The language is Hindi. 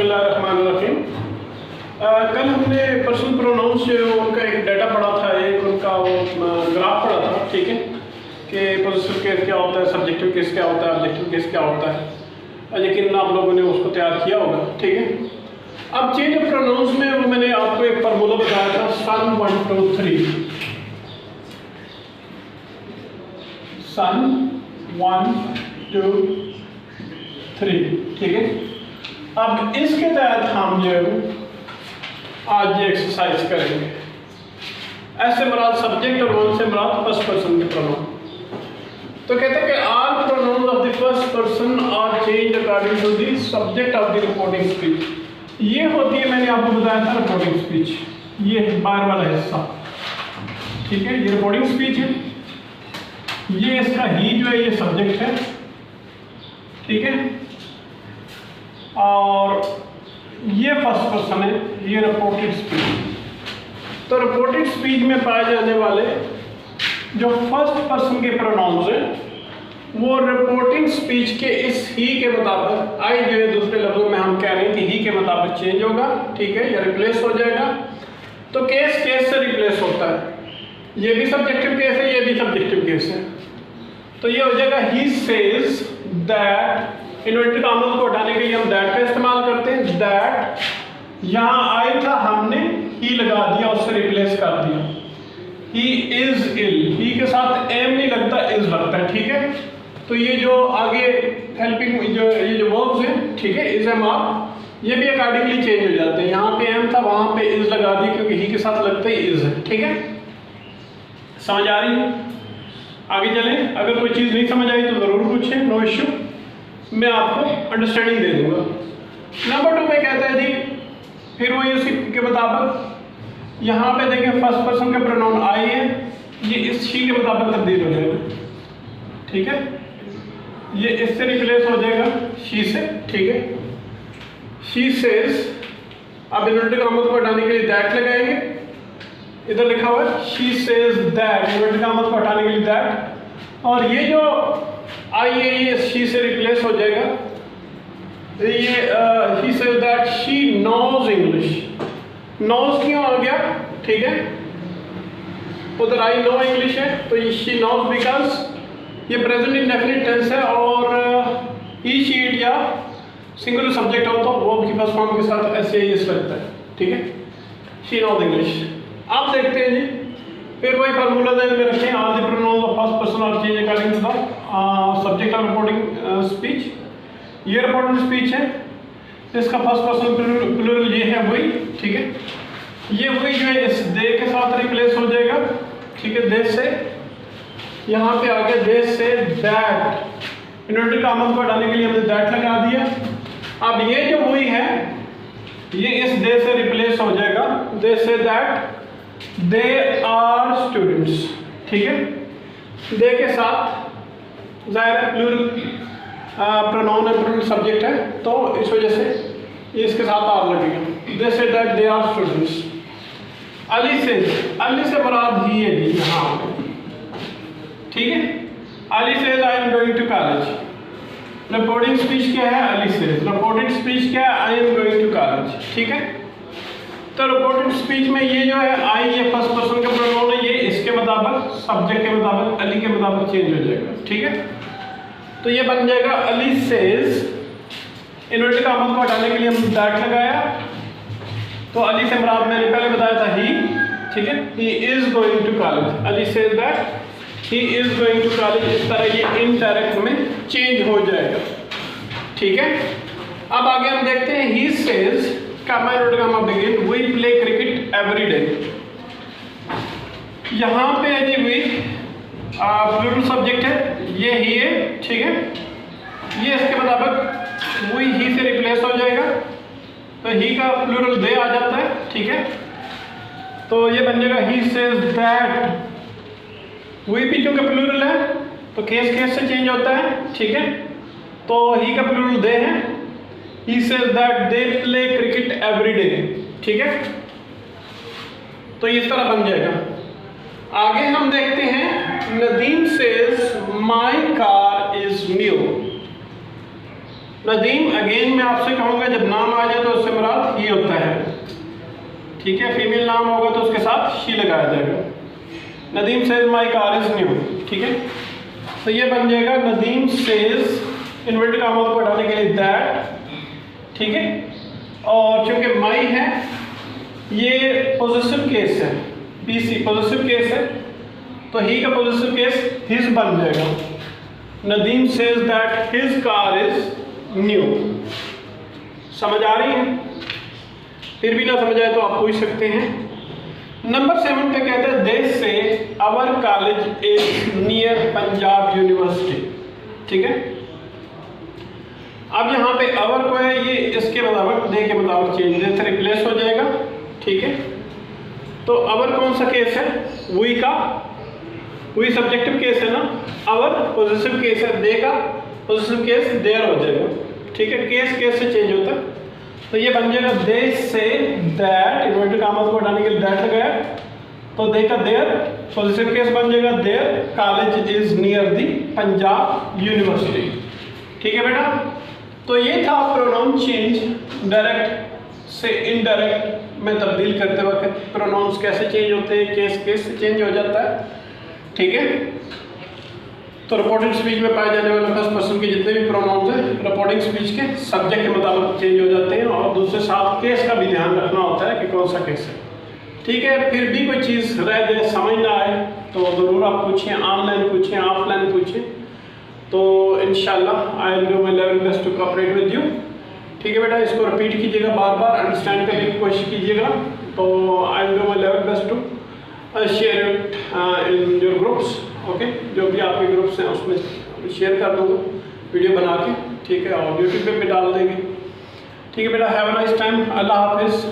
बिस्मिल्लाहिर्रहमानिर्रहीम। कल हमने पर्सनल प्रोनाउंस जो उनका एक डाटा पढ़ा था, एक उनका वो ग्राफ पढ़ा था, ठीक है, कि पोजेसिव केस क्या होता है, सब्जेक्टिव केस क्या होता है, ऑब्जेक्टिव केस क्या होता है। यकीनन आप लोगों ने उसको तैयार किया होगा, ठीक है। अब चेंज ऑफ प्रोनाउंस में वो मैंने आपको एक फार्मूला बताया था, सन 1 2 3, सन 1 2 3, ठीक है। अब इसके तहत हम जो आज ये एक्सरसाइज करेंगे। ऐसे मुराद सब्जेक्ट और वन से मुराद फर्स्ट पर्सन के प्रोनाउन। तो कहते हैं कि all pronouns of the first person are change according to the subject of the reporting speech. ये होती है, मैंने आपको बताया था, रिपोर्टिंग स्पीच। ये बाहर वाला हिस्सा, ठीक है, ये रिपोर्टिंग स्पीच है। ये इसका ही जो है ये सब्जेक्ट है, ठीक है, और ये फर्स्ट पर्सन है, ये रिपोर्टेड स्पीच। तो रिपोर्टेड स्पीच में पाए जाने वाले जो फर्स्ट पर्सन के प्रोनाउंस हैं वो रिपोर्टिंग स्पीच के इस ही के मुताबिक, आई जो है दूसरे लफ्जों में हम कह रहे हैं कि ही के मुताबिक चेंज होगा, ठीक है, या रिप्लेस हो जाएगा। तो केस केस से रिप्लेस होता है। ये भी सब्जेक्टिव केस है, ये भी सब्जेक्टिव केस है। तो ये हो जाएगा ही सेज दैट। इन्वर्टेड कॉमर्स को हटाने के लिए हम दैट का इस्तेमाल करते हैं। दैट यहाँ आई था, हमने ही लगा दिया, उससे रिप्लेस कर दिया। ही इज इल, ही के साथ एम नहीं लगता, इज लगता है, ठीक है। तो ये जो आगे हेल्पिंग जो ये जो वर्ब्स हैं, ठीक है, इज एम आर, ये भी अकॉर्डिंगली चेंज हो जाते हैं। यहाँ पे एम था, वहाँ पे इज लगा दी, क्योंकि ही के साथ लगता ही इज है, ठीक है। समझ आ रही है? आगे चलें। अगर कोई चीज़ नहीं समझ आई तो ज़रूर पूछें, नो इश्यू, मैं आपको अंडरस्टैंडिंग दे दूंगा। नंबर 2 में कहता है जी, फिर वही उसी के मुताबिक यहाँ पे देखें फर्स्ट पर्सन का प्रोनाउन आई है, ये इस शी के मुताबिक तब्दील हो जाएगा, ठीक है। ये इससे रिप्लेस हो जाएगा शी से, ठीक है। शी सेज, अब इन्वर्टेड कॉमर्स को हटाने के लिए दैट लगाएंगे। इधर लिखा हुआ है she says that, inverted commas को हटाने के लिए दैट, और ये जो आई है ये शी से रिप्लेस हो जाएगा। ये he says that she knows English. Knows क्यों आ गया, ठीक है, उधर आई नो इंग्लिश है, तो ये शी नोज बिकॉज ये प्रेजेंट इंडेफिनिट टेंस है, और ही शी इट या सिंगुलर सब्जेक्ट हो तो वर्ब की फर्स्ट फॉर्म के साथ ऐसे ही लगता है, ठीक है। She knows English. आप देखते हैं जी, फिर वही फार्मूला ध्यान में रखें, all the pronouns of first person are change according to the subject of reporting speech. ये रिपोर्टिंग स्पीच है, इसका फर्स्ट पर्सन प्लूरल ये है वही, ठीक है। ये वही जो है इस दे के साथ रिप्लेस हो जाएगा, ठीक है, दे से। यहाँ पे आगे दे से दैट, इन्वर्टेड कॉमर्स को हटाने के लिए हमने दैट लगा दिया। अब ये जो वही है ये इस दे से रिप्लेस हो जाएगा, दे say that they are students, ठीक है। दे के साथ जाहिर है प्लूरल प्रोनाउन है, प्लूरल सब्जेक्ट है, तो इस वजह से ये इसके साथ आर लगेगा। They say that they are students. अली से, अली से मुराद ही है जी यहाँ पे, ठीक है। अली से I am going to college. Reporting speech क्या है, अली से। रिपोर्टेड स्पीच क्या है, I am going to college, ठीक है। तो रिपोर्टेड स्पीच में ये जो है आई, ये फर्स्ट पर्सन का प्रोनाउन है, ये इसके मुताबिक सब्जेक्ट के मुताबिक अली के मुताबिक चेंज हो जाएगा, ठीक है। तो ये बन जाएगा अली सेज। इन्वर्टेड कॉमर्स को हटाने के लिए हम दैट लगाया, तो अली से मुराद मैंने पहले बताया था ही, ठीक है। He is going to college. Ali says that he is going to college. इस तरह ये इनडायरेक्ट में चेंज हो जाएगा, ठीक है। अब आगे हम देखते हैं he says begin, we play cricket every day। यहाँ पे है जी we प्लूरल सब्जेक्ट है, ये ही है, ठीक है। ये इसके मुताबिक we ही से रिप्लेस हो जाएगा, तो ही का प्लूरल दे आ जाता है, ठीक है। तो ये बन जाएगा he says that। we भी क्योंकि प्लूरल है तो केस केस से चेंज होता है, ठीक है। तो ही का प्लूरल दे है, he says that they play cricket every day, ठीक है। तो इस तरह बन जाएगा। आगे हम देखते हैं Nadeem says my car is new। Nadeem again मैं आपसे कहूँगा जब नाम आ जाए तो उससे मुराद ही होता है, ठीक है। फीमेल नाम होगा तो उसके साथ शी लगाया जाएगा। Nadeem says my car is new, ठीक है। तो ये बन जाएगा नदीम सेज, इन्वर्टेड कॉमा को हटाने के लिए दैट, ठीक है। और चूंकि माई है ये पॉजिटिव केस है, पीसी पॉजिटिव केस है, तो ही का पॉजिटिव केस हिज बन जाएगा। Nadeem says that his car is new. समझ आ रही है? फिर भी ना समझ आए तो आप पूछ सकते हैं। नंबर 7 पे कहते हैं they say our college is near Punjab University, ठीक है। अब यहाँ पे अवर को है ये इसके मुताबिक दे के मुताबिक चेंज दे से रिप्लेस हो जाएगा, ठीक है। तो अवर कौन सा केस है? वी का, वी सब्जेक्टिव केस है ना, अवर पॉजिटिव केस है, दे का पॉजिटिव केस देयर हो जाएगा, ठीक है। केस केस से चेंज होता है। तो ये बन जाएगा दे से दैट, इन्वर्टेड कॉमा को हटाने के लिए दैट लगाया, तो दे का देयर पॉजिटिव केस बन जाएगा their college is near the Punjab University, ठीक है बेटा। तो ये था प्रोनाउन चेंज, डायरेक्ट से इनडायरेक्ट में तब्दील करते वक्त प्रोनाउंस कैसे चेंज होते हैं, केस केस से चेंज हो जाता है, ठीक है। तो रिपोर्टिंग स्पीच में पाए जाने वाले फर्स्ट पर्सन के जितने भी प्रोनाउंस हैं रिपोर्टिंग स्पीच के सब्जेक्ट के मुताबिक चेंज हो जाते हैं, और दूसरे साथ केस का भी ध्यान रखना होता है कि कौन सा केस है, ठीक है। फिर भी कोई चीज़ रह जाए, समझ ना आए तो ज़रूर आप पूछें, ऑनलाइन पूछें, ऑफलाइन पूछें, तो इंशाल्लाह I will do my level best to cooperate with you, ठीक है बेटा। इसको रिपीट कीजिएगा, बार बार अंडरस्टैंड करने की कोशिश कीजिएगा। तो I will do my level best to share it in your groups, okay. जो भी आपके ग्रुप्स हैं उसमें शेयर कर दूँगा वीडियो बना के, ठीक है, और यूट्यूब पे भी डाल देंगे, ठीक है बेटा। हैव अ नाइस टाइम, अल्लाह हाफिज़।